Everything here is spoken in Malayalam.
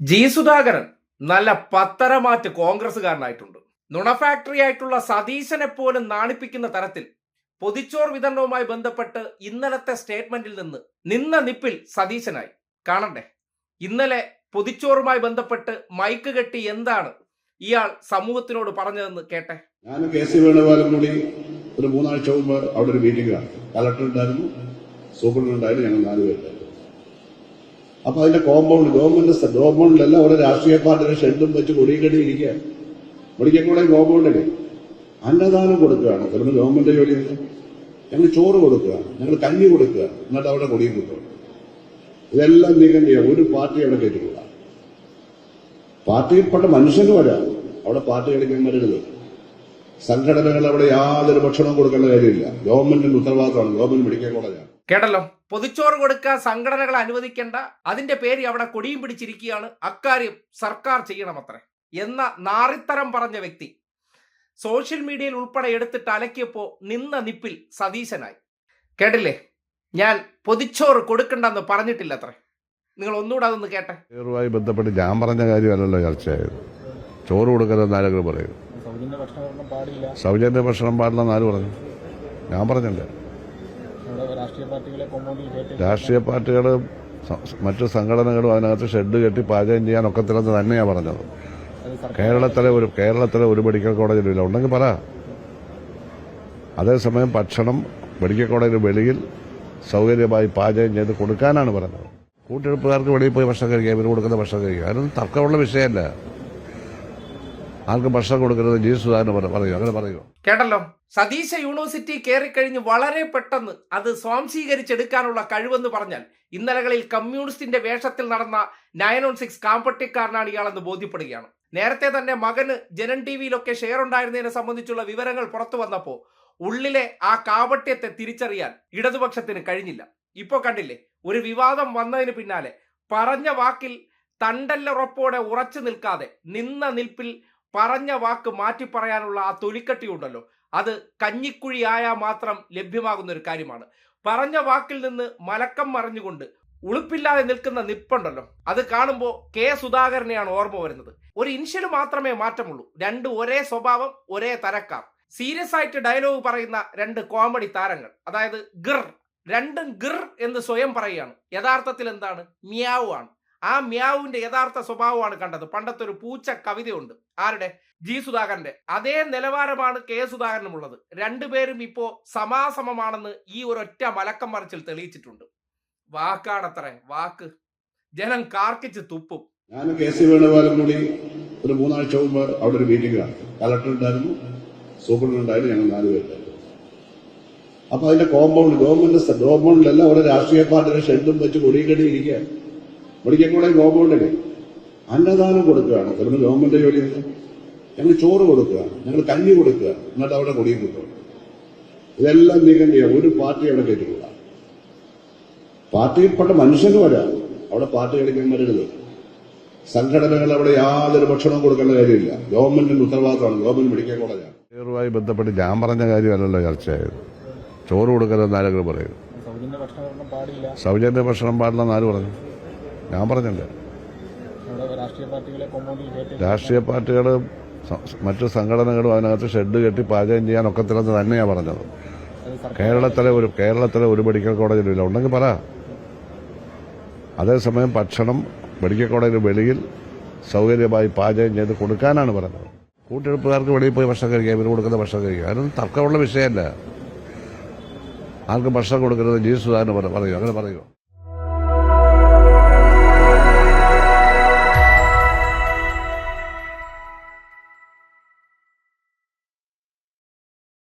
ജി സുധാകരൻ നല്ല പത്തരമാറ്റ് കോൺഗ്രസ്സുകാരനായിട്ടുണ്ട്. നുണ ഫാക്ടറി ആയിട്ടുള്ള സതീശനെ പോലും നാണിപ്പിക്കുന്ന തരത്തിൽ പൊതിച്ചോർ വിതരണവുമായി ബന്ധപ്പെട്ട് ഇന്നലത്തെ സ്റ്റേറ്റ്മെന്റിൽ നിന്ന നിപ്പിൽ സതീശനായി. കാണണ്ടേ, ഇന്നലെ പൊതിച്ചോറുമായി ബന്ധപ്പെട്ട് മൈക്ക് കെട്ടി എന്താണ് ഇയാൾ സമൂഹത്തിനോട് പറഞ്ഞതെന്ന് കേട്ടെ. ഞാൻ കെ.സി. വേണുഗോപാലും കൂടി ഒരു 3 ആഴ്ച മുമ്പ് അവിടെ ഒരു മീറ്റിംഗ് നടത്തി. കളക്ടർ ഉണ്ടായിരുന്നു, സൂപ്രണ്ട് ഉണ്ടായിരുന്നു, ഞങ്ങൾ 4 പേരുണ്ടായിരുന്നു. അപ്പൊ അതിന്റെ കോമ്പൗണ്ടിലെല്ലാം ഓരോ രാഷ്ട്രീയ പാർട്ടിയുടെ ഷെഡും വെച്ച് കൊടിയും ഇരിക്കുകയാണ്. മെഡിക്കൽ കോമ്പൗണ്ടില് അന്നദാനം കൊടുക്കുകയാണ്. ചിലപ്പോൾ ഗവൺമെന്റ് ജോലി ഞങ്ങൾ ചോറ് കൊടുക്കുകയാണ്, ഞങ്ങൾ കഞ്ഞി കൊടുക്കുകയാണ്, എന്നിട്ട് അവിടെ കൊടിയും കിട്ടും. ഇതെല്ലാം നീക്കം ചെയ്യാം. ഒരു പാർട്ടി അവിടെ കയറ്റില്ല. പാർട്ടിയിൽപ്പെട്ട മനുഷ്യന് വരാം, അവിടെ പാർട്ടി കളിക്കാൻ വരരുത്. സംഘടനകൾ അവിടെ യാതൊരു ഭക്ഷണവും കൊടുക്കേണ്ട കാര്യമില്ല. ഗവൺമെന്റിന്റെ ഉത്തരവാദിത്തമാണ്. ഗവൺമെന്റ് മെഡിക്കൽ കോളേജാണ്. കേട്ടല്ലോ, പൊതിച്ചോറ് കൊടുക്കാൻ സംഘടനകളെ അനുവദിക്കേണ്ട, അതിന്റെ പേര് അവിടെ കൊടിയും പിടിച്ചിരിക്കുകയാണ്. അക്കാര്യം സർക്കാർ ചെയ്യണമത്രേ എന്ന നാറിത്തരം പറഞ്ഞ വ്യക്തി സോഷ്യൽ മീഡിയയിൽ ഉൾപ്പെടെ എടുത്തിട്ട് അലക്കിയപ്പോ നിന്ന നിപ്പിൽ സതീശനായി. കേട്ടില്ലേ, ഞാൻ പൊതിച്ചോറ് കൊടുക്കണ്ടെന്ന് പറഞ്ഞിട്ടില്ല അത്രേ. നിങ്ങൾ ഒന്നുകൂടെ അതൊന്ന് കേട്ടെ. ചോറുമായി ബന്ധപ്പെട്ട് ഞാൻ പറഞ്ഞ കാര്യമല്ലല്ലോ ചർച്ചയായത്. ചോറ് കൊടുക്കരുതെന്ന് ആരെങ്കിലും പറയും. സൗജന്യ ഭക്ഷണം പാടില്ലെന്ന് ആര് പറഞ്ഞു? ഞാൻ പറഞ്ഞല്ലേ. രാഷ്ട്രീയ പാർട്ടികൾ മറ്റു സംഘടനകളും അതിനകത്ത് ഷെഡ് കെട്ടി പാചകം ചെയ്യാൻ ഒക്കത്തില്ലെന്ന് തന്നെയാണ് പറഞ്ഞത്. കേരളത്തിലെ ഒരു മെഡിക്കൽ കോളേജിലില്ല. ഉണ്ടെങ്കിൽ പറ. അതേസമയം ഭക്ഷണം മെഡിക്കൽ കോളേജിന് വെളിയിൽ സൗകര്യമായി പാചകം ചെയ്ത് കൊടുക്കാനാണ് പറഞ്ഞത്. കൂട്ടിയെടുപ്പുകാർക്ക് വെളിയിൽ പോയി ഭക്ഷണം കഴിക്കുക, ഇവർ കൊടുക്കുന്ന ഭക്ഷണം കഴിക്കുക, അതൊന്നും തർക്കമുള്ള വിഷയമല്ല. ആർക്കും ഭക്ഷണം കൊടുക്കരുത് ജി സുധാകരൻ പറയൂ, അങ്ങനെ പറയുമോ? കേട്ടല്ലോ, സതീശ യൂണിവേഴ്സിറ്റി കയറിക്കഴിഞ്ഞ് വളരെ പെട്ടെന്ന് അത് സ്വാംശീകരിച്ചെടുക്കാനുള്ള കഴിവെന്ന് പറഞ്ഞാൽ ഇന്നലകളിൽ കമ്മ്യൂണിസ്റ്റിന്റെ വേഷത്തിൽ നടന്ന 916 കാമ്പട്ടിക്കാരനാണ് ഇയാളെന്ന് ബോധ്യപ്പെടുകയാണ്. നേരത്തെ തന്നെ മകന് ജനൻ ടിവിയിലൊക്കെ ഷെയർ ഉണ്ടായിരുന്നതിനെ സംബന്ധിച്ചുള്ള വിവരങ്ങൾ പുറത്തു വന്നപ്പോൾ ഉള്ളിലെ ആ കാപട്യത്തെ തിരിച്ചറിയാൻ ഇടതുപക്ഷത്തിന് കഴിഞ്ഞില്ല. ഇപ്പൊ കണ്ടില്ലേ, ഒരു വിവാദം വന്നതിന് പിന്നാലെ പറഞ്ഞ വാക്കിൽ തണ്ടല്ലുറപ്പോടെ ഉറച്ചു നിൽക്കാതെ നിന്ന നിൽപ്പിൽ പറഞ്ഞ വാക്ക് മാറ്റി പറയാനുള്ള ആ തൊലിക്കട്ടി ഉണ്ടല്ലോ, അത് കഞ്ഞിക്കുഴിയായാൽ മാത്രം ലഭ്യമാകുന്ന ഒരു കാര്യമാണ്. പറഞ്ഞ വാക്കിൽ നിന്ന് മലക്കം മറിഞ്ഞുകൊണ്ട് ഉളുപ്പില്ലാതെ നിൽക്കുന്ന നിപ്പുണ്ടല്ലോ, അത് കാണുമ്പോൾ കെ സുധാകരനെയാണ് ഓർമ്മ വരുന്നത്. ഒരു ഇൻഷ്യൽ മാത്രമേ മാറ്റമുള്ളൂ. രണ്ട് ഒരേ സ്വഭാവം, ഒരേ തരക്കാർ. സീരിയസ് ആയിട്ട് ഡയലോഗ് പറയുന്ന 2 കോമഡി താരങ്ങൾ. അതായത് രണ്ടും ഗിർ എന്ന് സ്വയം പറയുകയാണ്. യഥാർത്ഥത്തിൽ എന്താണ്? മ്യാവു ആണ്. ആ മ്യാവുവിന്റെ യഥാർത്ഥ സ്വഭാവമാണ് കണ്ടത്. പണ്ടത്തെ ഒരു പൂച്ച കവിതയുണ്ട്. ആരുടെ? ജി സുധാകരന്റെ. അതേ നിലവാരമാണ് കെ സുധാകരനുമുള്ളത്. രണ്ടുപേരും ഇപ്പോ സമാസമമാണെന്ന് ഈ ഒരൊറ്റ മലക്കം മറിച്ചിൽ തെളിയിച്ചിട്ടുണ്ട്. വാക്കാണത്രേ വാക്ക്. ജനം കാർക്കിച്ച് തുപ്പും. ഞാൻ കെ.സി. വേണുഗോപാലും കൂടി ഒരു 3 ആഴ്ച മുമ്പ് അവിടെ ഒരു മീറ്റിംഗ് നടത്തി. കളക്ടർ ഉണ്ടായിരുന്നു, സൂപ്രണ്ട് ഉണ്ടായിരുന്നു, ഞങ്ങൾ 4 പേരുണ്ടായിരുന്നു. അപ്പൊ അതിന്റെ കോമ്പൗണ്ടിലെല്ലാം ഓരോ രാഷ്ട്രീയ പാർട്ടിയുടെ ഷെഡും വെച്ച് കൊടിയും ഇരിക്കുകയാണ്. മെഡിക്കൽ കോമ്പൗണ്ടില് അന്നദാനം കൊടുക്കുകയാണ്. ചിലപ്പോൾ ഗവൺമെന്റ് ജോലി ഞങ്ങൾ ചോറ് കൊടുക്കുകയാണ്, ഞങ്ങൾ കഞ്ഞി കൊടുക്കുകയാണ്, എന്നിട്ട് അവിടെ കൊടിയും കിട്ടും. ഇതെല്ലാം നീക്കം ചെയ്യാം. ഒരു പാർട്ടി അവിടെ കയറ്റില്ല. പാർട്ടിയിൽപ്പെട്ട മനുഷ്യന് വരാം, അവിടെ പാർട്ടി കളിക്കാൻ വരരുത്. സംഘടനകൾ അവിടെ യാതൊരു ഭക്ഷണവും കൊടുക്കേണ്ട കാര്യമില്ല. ഗവൺമെന്റിന്റെ ഉത്തരവാദിത്തമാണ്. ഗവൺമെന്റ് മെഡിക്കൽ കോളേജാണ്. ചോറുമായി ബന്ധപ്പെട്ട് ഞാൻ പറഞ്ഞ കാര്യമല്ലല്ലോ ചർച്ചയായത്. ചോറ് കൊടുക്കരുതെന്ന് ആരെങ്കിലും പറയും. സൗജന്യ ഭക്ഷണം പാടില്ലെന്ന് ആര് പറഞ്ഞു? ഞാൻ പറഞ്ഞല്ലേ. രാഷ്ട്രീയ പാർട്ടികൾ മറ്റു സംഘടനകളും അതിനകത്ത് ഷെഡ് കെട്ടി പാചകം ചെയ്യാൻ ഒക്കത്തില്ലെന്ന് തന്നെയാണ് പറഞ്ഞത്. കേരളത്തിലെ ഒരു മെഡിക്കൽ കോളേജിലില്ല. ഉണ്ടെങ്കിൽ പറ. അതേസമയം ഭക്ഷണം മെഡിക്കൽ കോളേജിന് വെളിയിൽ സൗകര്യമായി പാചകം ചെയ്ത് കൊടുക്കാനാണ് പറഞ്ഞത്. കൂട്ടിയെടുപ്പുകാർക്ക് വെളിയിൽ പോയി ഭക്ഷണം കഴിക്കുക, ഇവർ കൊടുക്കുന്ന ഭക്ഷണം കഴിക്കുക, അതൊന്നും തർക്കമുള്ള വിഷയമല്ല. ആർക്കും ഭക്ഷണം കൊടുക്കരുത് ജി സുധാകരൻ പറയൂ, അങ്ങനെ പറയുമോ?